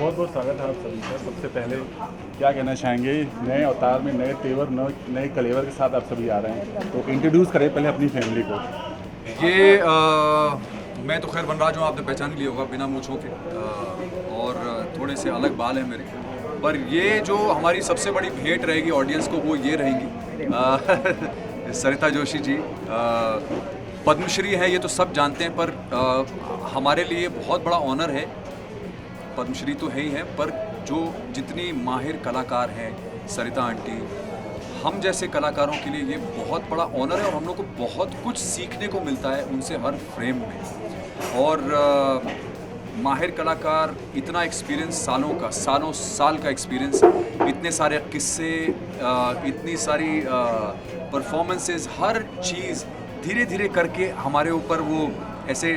बहुत बहुत स्वागत है आप सभी का। सबसे पहले क्या कहना चाहेंगे, नए अवतार में नए तेवर नए कलेवर के साथ आप सभी आ रहे हैं, तो इंट्रोड्यूस करें पहले अपनी फैमिली को। मैं तो खैर वनराज हूँ, आपने पहचान ही लिया होगा बिना मूंछों के, और थोड़े से अलग बाल हैं मेरे। पर ये जो हमारी सबसे बड़ी भेंट रहेगी ऑडियंस को वो ये रहेंगी सरिता जोशी जी पद्मश्री हैं, ये तो सब जानते हैं, पर हमारे लिए बहुत बड़ा ऑनर है। पद्मश्री तो है ही है, पर जो जितनी माहिर कलाकार हैं सरिता आंटी, हम जैसे कलाकारों के लिए ये बहुत बड़ा ऑनर है और हम लोग को बहुत कुछ सीखने को मिलता है उनसे हर फ्रेम में। और माहिर कलाकार, इतना एक्सपीरियंस, सालों साल का एक्सपीरियंस, इतने सारे किस्से, इतनी सारी परफॉर्मेंसेस, हर चीज़ धीरे धीरे करके हमारे ऊपर वो ऐसे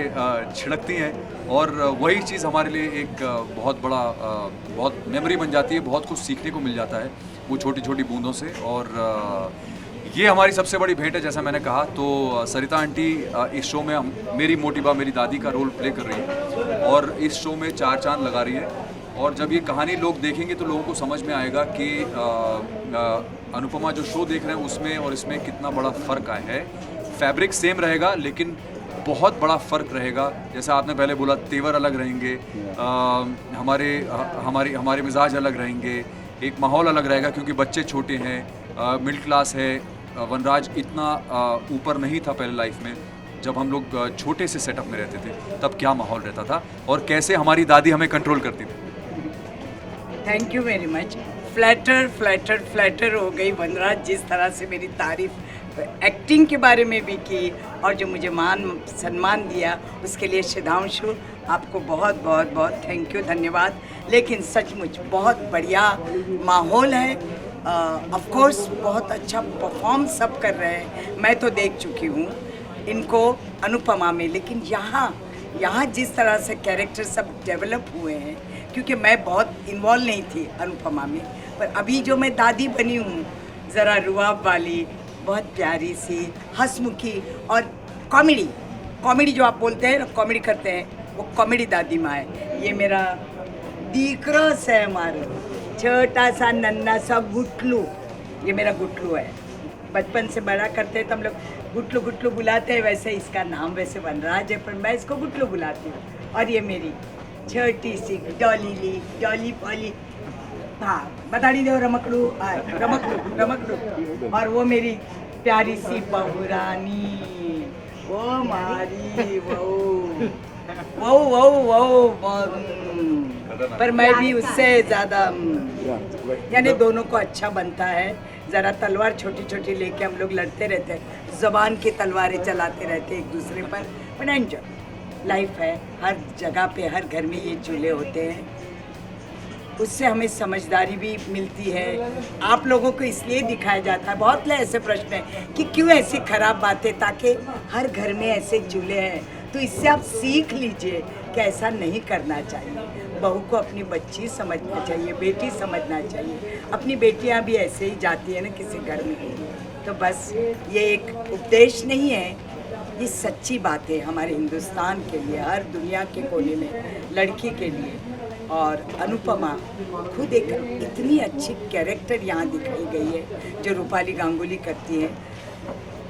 छिड़कती हैं और वही चीज़ हमारे लिए एक बहुत बड़ा बहुत मेमोरी बन जाती है। बहुत कुछ सीखने को मिल जाता है वो छोटी छोटी बूंदों से। और ये हमारी सबसे बड़ी भेंट है, जैसा मैंने कहा। तो सरिता आंटी इस शो में मेरी मोटिबा, मेरी दादी का रोल प्ले कर रही है और इस शो में चार चांद लगा रही है। और जब ये कहानी लोग देखेंगे तो लोगों को समझ में आएगा कि अनुपमा जो शो देख रहे हैं उसमें और इसमें कितना बड़ा फ़र्क आया है। फैब्रिक सेम रहेगा लेकिन बहुत बड़ा फ़र्क रहेगा। जैसा आपने पहले बोला, तेवर अलग रहेंगे, हमारे मिजाज अलग रहेंगे, एक माहौल अलग रहेगा क्योंकि बच्चे छोटे हैं, मिडिल क्लास है। वनराज इतना ऊपर नहीं था पहले लाइफ में। जब हम लोग छोटे से सेटअप में रहते थे तब क्या माहौल रहता था और कैसे हमारी दादी हमें कंट्रोल करती थी। Thank you very much. Flatter हो गई वनराज, जिस तरह से मेरी तारीफ एक्टिंग के बारे में भी की और जो मुझे मान सम्मान दिया उसके लिए शिधांशु, आपको बहुत बहुत बहुत थैंक यू, धन्यवाद। लेकिन सचमुच बहुत बढ़िया माहौल है। ऑफ कोर्स बहुत अच्छा परफॉर्म सब कर रहे हैं। मैं तो देख चुकी हूँ इनको अनुपमा में, लेकिन यहाँ जिस तरह से कैरेक्टर सब डेवलप हुए हैं, क्योंकि मैं बहुत इन्वॉल्व नहीं थी अनुपमा में, पर अभी जो मैं दादी बनी हूँ, ज़रा रुआब वाली, बहुत प्यारी सी, हंसमुखी और कॉमेडी जो आप बोलते हैं ना, कॉमेडी करते हैं, वो कॉमेडी दादी माँ है। ये मेरा दीकरो है, हमारा छोटा सा नन्ना सा गुटलू, ये मेरा गुटलू है। बचपन से बड़ा करते हैं तो हम लोग गुटलू गुटलू बुलाते हैं, वैसे इसका नाम वैसे वनराज है पर मैं इसको गुटलू बुलाती हूँ। और ये मेरी छोटी सी डॉली पॉली, हाँ बताड़ी दो, रमकड़ू रमकड़ू। और वो मेरी प्यारी सी बहुरानी, वो हमारी वो पर मैं भी उससे ज़्यादा, यानी दोनों को अच्छा बनता है। ज़रा तलवार छोटी छोटी लेके हम लोग लड़ते रहते हैं, ज़बान की तलवारें चलाते रहते हैं एक दूसरे पर एंजॉय लाइफ है। हर जगह पे, हर घर में ये चूल्हे होते हैं, उससे हमें समझदारी भी मिलती है। आप लोगों को इसलिए दिखाया जाता है, बहुत ऐसे प्रश्न हैं कि क्यों ऐसी खराब बातें, ताकि हर घर में ऐसे चूल्हे हैं, तो इससे आप सीख लीजिए कि ऐसा नहीं करना चाहिए। बहू को अपनी बच्ची समझना चाहिए, बेटी समझना चाहिए। अपनी बेटियां भी ऐसे ही जाती है ना किसी घर में, तो बस ये एक उपदेश नहीं है, ये सच्ची बात है हमारे हिंदुस्तान के लिए, हर दुनिया के कोने में लड़की के लिए। और अनुपमा खुद एक इतनी अच्छी कैरेक्टर यहाँ दिखाई गई है जो रूपाली गांगुली करती है।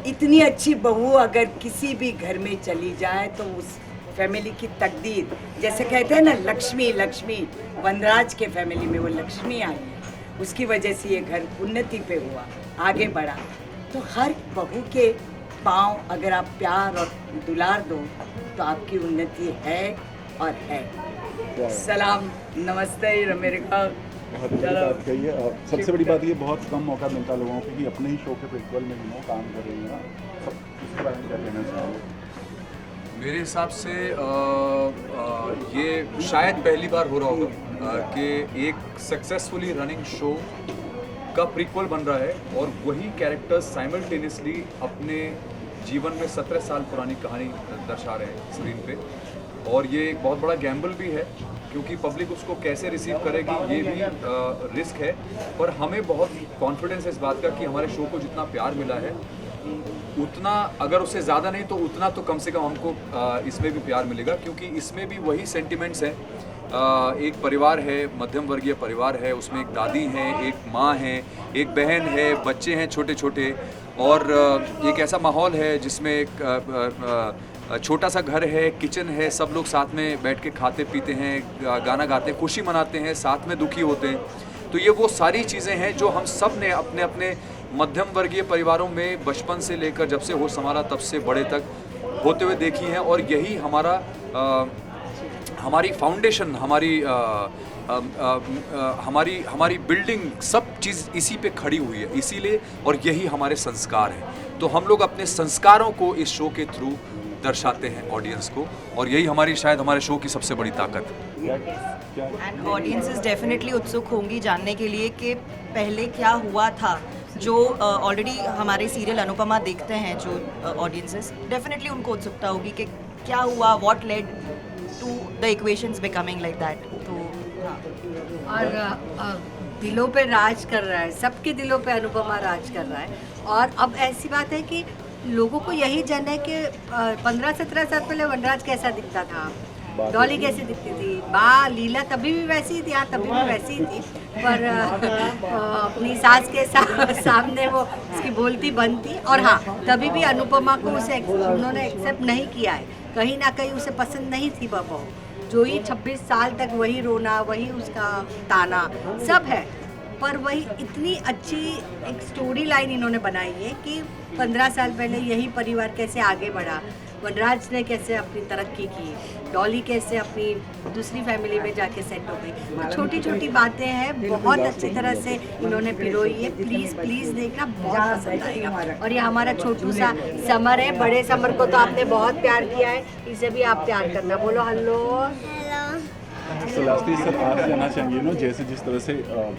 इतनी अच्छी बहू अगर किसी भी घर में चली जाए तो उस फैमिली की तकदीर, जैसे कहते हैं ना लक्ष्मी, वनराज के फैमिली में वो लक्ष्मी आई है, उसकी वजह से ये घर उन्नति पे हुआ, आगे बढ़ा। तो हर बहू के पाँव अगर आप प्यार और दुलार दो तो आपकी उन्नति है और है। सलाम, नमस्ते, अमेरिका। बहुत बड़ी बात कही है। और सबसे बड़ी बात ये, बहुत कम मौका मिलता है लोगों को कि अपने ही शो के प्रिक्वल में काम कर रही हैं, इसके बारे में क्या कहना चाहोगे? मेरे हिसाब से ये शायद पहली बार हो रहा होगा कि एक सक्सेसफुली रनिंग शो का प्रीक्वल बन रहा है और वही कैरेक्टर्स साइमल्टेनियसली अपने जीवन में 17 साल पुरानी कहानी दर्शा रहे हैं स्क्रीन पे। और ये एक बहुत बड़ा गैम्बल भी है क्योंकि पब्लिक उसको कैसे रिसीव करेगी ये भी रिस्क है। पर हमें बहुत कॉन्फिडेंस है इस बात का कि हमारे शो को जितना प्यार मिला है उतना, अगर उससे ज़्यादा नहीं तो उतना तो कम से कम हमको इसमें भी प्यार मिलेगा, क्योंकि इसमें भी वही सेंटिमेंट्स हैं एक परिवार है, मध्यम वर्गीय परिवार है, उसमें एक दादी है, एक माँ है, एक बहन है, बच्चे हैं छोटे छोटे, और एक ऐसा माहौल है जिसमें एक छोटा सा घर है, किचन है, सब लोग साथ में बैठ के खाते पीते हैं, गाना गाते हैं, खुशी मनाते हैं, साथ में दुखी होते हैं। तो ये वो सारी चीज़ें हैं जो हम सब ने अपने अपने मध्यम वर्गीय परिवारों में बचपन से लेकर जब से होश संभाला तब से बड़े तक होते हुए देखी हैं, और यही हमारी फाउंडेशन, हमारी बिल्डिंग, सब चीज़ इसी पे खड़ी हुई है, इसीलिए, और यही हमारे संस्कार हैं। तो हम लोग अपने संस्कारों को इस शो के थ्रू दर्शाते हैं ऑडियंस को, और यही हमारी शायद हमारे शो की सबसे बड़ी ताकत है। एंड ऑडियंसेस डेफिनेटली उत्सुक होंगी जानने के लिए कि पहले क्या हुआ था। जो ऑलरेडी हमारे सीरियल अनुपमा देखते हैं जो ऑडियंसेस, डेफिनेटली उनको उत्सुकता होगी कि क्या हुआ, what led to the equations becoming like that. तो और दिलों पे राज कर रहा है, सबके दिलों पे अनुपमा राज कर रहा है। और अब ऐसी बात है कि लोगों को यही जानना है कि 15-17 साल पहले वनराज कैसा दिखता था, डॉली कैसी दिखती थी, माँ लीला तभी भी वैसी ही थी, हाँ तभी भी वैसी ही थी, पर अपनी सास के सामने वो उसकी बोलती बनती। और हाँ, तभी भी अनुपमा को उन्होंने एक्सेप्ट नहीं किया है, कहीं ना कहीं उसे पसंद नहीं थी बबू। जो ही 26 साल तक वही रोना, वही उसका ताना सब है, पर वही इतनी अच्छी एक स्टोरी लाइन इन्होंने बनाई है कि 15 साल पहले यही परिवार कैसे आगे बढ़ा, वनराज ने कैसे अपनी तरक्की की, डॉली कैसे अपनी दूसरी फैमिली में जाके सेट हो गई। तो छोटी छोटी बातें हैं, बहुत अच्छी तरह से इन्होंने पिरोई है। प्लीज़ प्लीज़ देखना, बहुत पसंद आएगा। और ये हमारा छोटू सा समर है, बड़े समर को तो आपने बहुत प्यार किया है, इसे भी आप प्यार करना। बोलो हेलो। सो लास्टली सर आप जानना चाहेंगे नो, जैसे जिस तरह से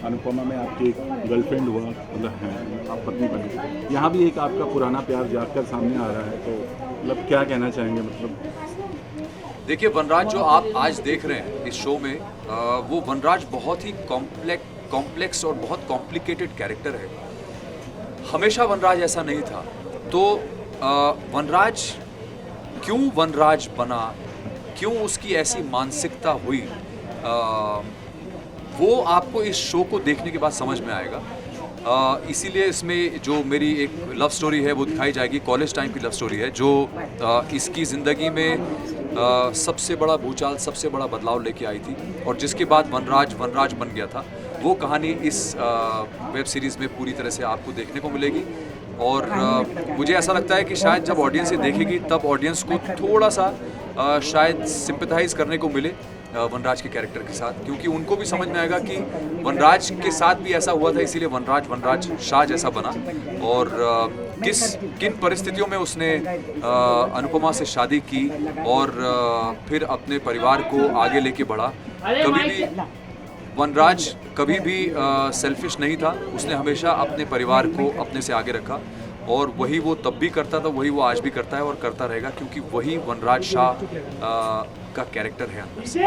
अनुपमा में आपकी एक गर्लफ्रेंड हुआ, मतलब है आप पत्नी बनी, यहाँ भी एक आपका पुराना प्यार जाकर सामने आ रहा है, तो मतलब क्या कहना चाहेंगे? मतलब देखिए, वनराज जो आप आज देख रहे हैं इस शो में, वो वनराज बहुत ही कॉम्प्लेक्स और बहुत कॉम्प्लिकेटेड कैरेक्टर है। हमेशा वनराज ऐसा नहीं था। तो वनराज क्यों वनराज बना, क्यों उसकी ऐसी मानसिकता हुई, वो आपको इस शो को देखने के बाद समझ में आएगा। इसीलिए इसमें जो मेरी एक लव स्टोरी है वो दिखाई जाएगी, कॉलेज टाइम की लव स्टोरी है, जो इसकी ज़िंदगी में सबसे बड़ा भूचाल, सबसे बड़ा बदलाव लेके आई थी, और जिसके बाद वनराज बन गया था। वो कहानी इस वेब सीरीज़ में पूरी तरह से आपको देखने को मिलेगी। और मुझे ऐसा लगता है कि शायद जब ऑडियंस ये देखेगी तब ऑडियंस को थोड़ा सा शायद सिंपैथाइज़ करने को मिले वनराज के कैरेक्टर के साथ, क्योंकि उनको भी समझ में आएगा कि वनराज के साथ भी ऐसा हुआ था, इसीलिए वनराज शाह जैसा बना, और किन परिस्थितियों में उसने अनुपमा से शादी की और फिर अपने परिवार को आगे लेके बढ़ा। वनराज कभी भी सेल्फिश नहीं था, उसने हमेशा अपने परिवार को अपने से आगे रखा, और वही वो तब भी करता था, वही वो आज भी करता है और करता रहेगा, क्योंकि वही वनराज शाह का कैरेक्टर है अंदर से।